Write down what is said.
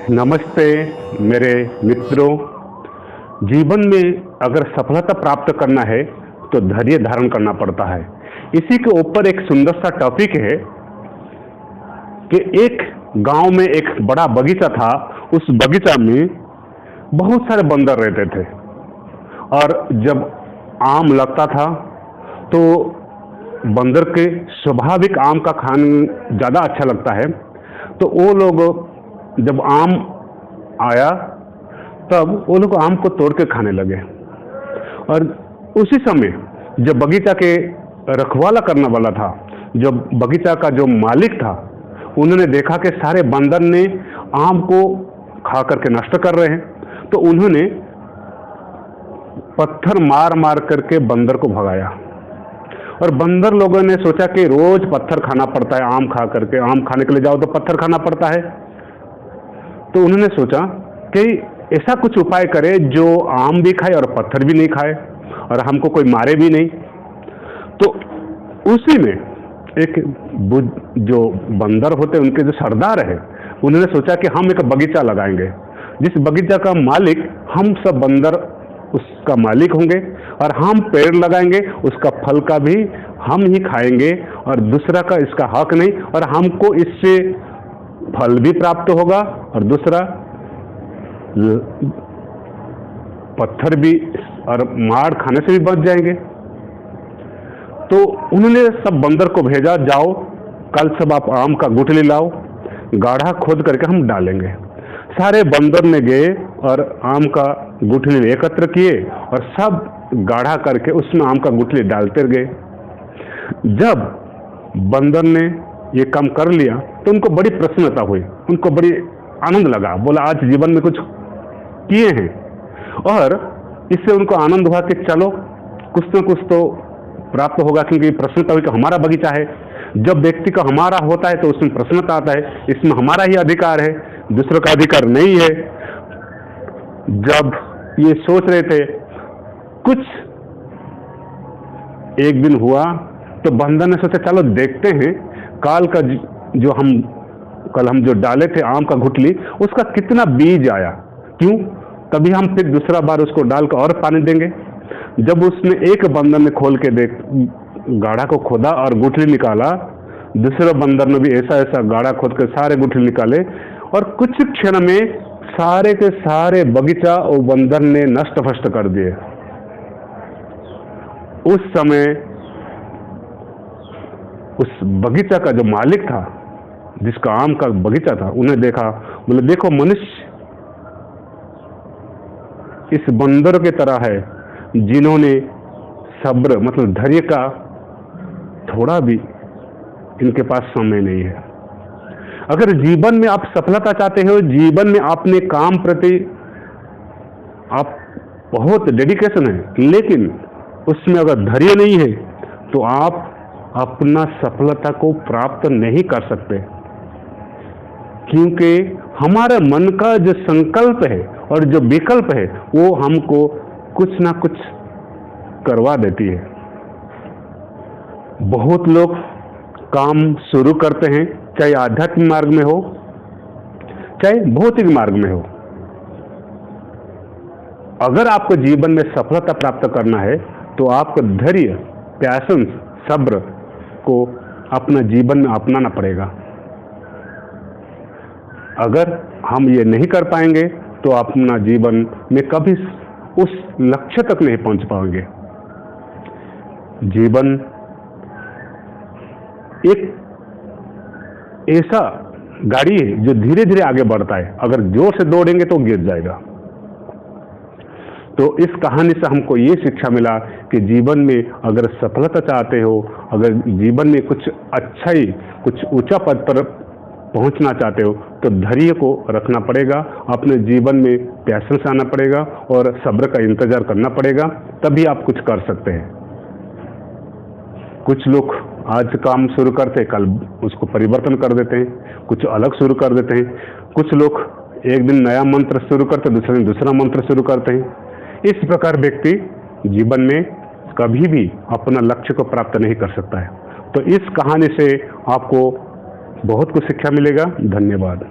नमस्ते मेरे मित्रों। जीवन में अगर सफलता प्राप्त करना है तो धैर्य धारण करना पड़ता है। इसी के ऊपर एक सुंदर सा टॉपिक है कि एक गांव में एक बड़ा बगीचा था। उस बगीचा में बहुत सारे बंदर रहते थे और जब आम लगता था तो बंदर के स्वाभाविक आम का खाना ज़्यादा अच्छा लगता है। तो वो लोग जब आम आया तब वो लोग आम को तोड़ के खाने लगे। और उसी समय जब बगीचा के रखवाला करने वाला था, जब बगीचा का जो मालिक था, उन्होंने देखा कि सारे बंदर ने आम को खा करके नष्ट कर रहे हैं। तो उन्होंने पत्थर मार मार करके बंदर को भगाया। और बंदर लोगों ने सोचा कि रोज पत्थर खाना पड़ता है, आम खा करके, आम खाने के लिए जाओ तो पत्थर खाना पड़ता है। तो उन्होंने सोचा कि ऐसा कुछ उपाय करे जो आम भी खाए और पत्थर भी नहीं खाए और हमको कोई मारे भी नहीं। तो उसी में एक जो बंदर होते हैं, उनके जो सरदार है, उन्होंने सोचा कि हम एक बगीचा लगाएंगे, जिस बगीचा का मालिक हम सब बंदर उसका मालिक होंगे और हम पेड़ लगाएंगे, उसका फल का भी हम ही खाएंगे और दूसरा का इसका हक नहीं, और हमको इससे फल भी प्राप्त होगा और दूसरा पत्थर भी और मार खाने से भी बच जाएंगे। तो उन्होंने सब बंदर को भेजा, जाओ कल सब आप आम का गुठली लाओ, गाढ़ा खोद करके हम डालेंगे। सारे बंदर ने गए और आम का गुठली एकत्र किए और सब गाढ़ा करके उसमें आम का गुठली डालते गए। जब बंदर ने ये काम कर लिया तो उनको बड़ी प्रसन्नता हुई, उनको बड़ी आनंद लगा। बोला आज जीवन में कुछ किए हैं। और इससे उनको आनंद हुआ कि चलो कुछ न कुछ तो प्राप्त होगा, क्योंकि प्रसन्नता हुई कि हमारा बगीचा है। जब व्यक्ति का हमारा होता है तो उसमें प्रसन्नता आता है, इसमें हमारा ही अधिकार है, दूसरों का अधिकार नहीं है। जब ये सोच रहे थे, कुछ एक दिन हुआ तो बंदर ने सोचा चलो देखते हैं काल का कल हम जो डाले थे आम का गुठली, उसका कितना बीज आया, क्यों तभी हम फिर दूसरा बार उसको डालकर और पानी देंगे। जब उसने एक बंदर ने खोल के गाढ़ा को खोदा और गुठली निकाला, दूसरे बंदर ने भी ऐसा ऐसा गाढ़ा खोद कर सारे गुठली निकाले और कुछ क्षण में सारे के सारे बगीचा और बंदर ने नष्ट भ्रष्ट कर दिए। उस समय उस बगीचा का जो मालिक था, जिसका आम का बगीचा था, उन्हें देखा, बोले देखो मनुष्य इस बंदर की तरह है जिन्होंने सब्र मतलब धैर्य का थोड़ा भी इनके पास समय नहीं है। अगर जीवन में आप सफलता चाहते हो, जीवन में अपने काम प्रति आप बहुत डेडिकेशन है, लेकिन उसमें अगर धैर्य नहीं है तो आप अपना सफलता को प्राप्त नहीं कर सकते। क्योंकि हमारे मन का जो संकल्प है और जो विकल्प है वो हमको कुछ ना कुछ करवा देती है। बहुत लोग काम शुरू करते हैं, चाहे आध्यात्मिक मार्ग में हो चाहे भौतिक मार्ग में हो। अगर आपको जीवन में सफलता प्राप्त करना है तो आपको धैर्य, पैशन, सब्र को अपना जीवन में अपनाना पड़ेगा। अगर हम ये नहीं कर पाएंगे तो अपना जीवन में कभी उस लक्ष्य तक नहीं पहुंच पाएंगे। जीवन एक ऐसा गाड़ी है जो धीरे धीरे आगे बढ़ता है, अगर जोर से दौड़ेंगे तो गिर जाएगा। तो इस कहानी से हमको ये शिक्षा मिला कि जीवन में अगर सफलता चाहते हो, अगर जीवन में कुछ अच्छाई, कुछ ऊंचा पद पर पहुंचना चाहते हो तो धैर्य को रखना पड़ेगा, अपने जीवन में पैशन से आना पड़ेगा और सब्र का इंतजार करना पड़ेगा, तभी आप कुछ कर सकते हैं। कुछ लोग आज काम शुरू करते कल उसको परिवर्तन कर देते हैं, कुछ अलग शुरू कर देते हैं। कुछ लोग एक दिन नया मंत्र शुरू करते, दूसरे दिन दूसरा मंत्र शुरू करते हैं। इस प्रकार व्यक्ति जीवन में कभी भी अपना लक्ष्य को प्राप्त नहीं कर सकता है। तो इस कहानी से आपको बहुत कुछ शिक्षा मिलेगा। धन्यवाद।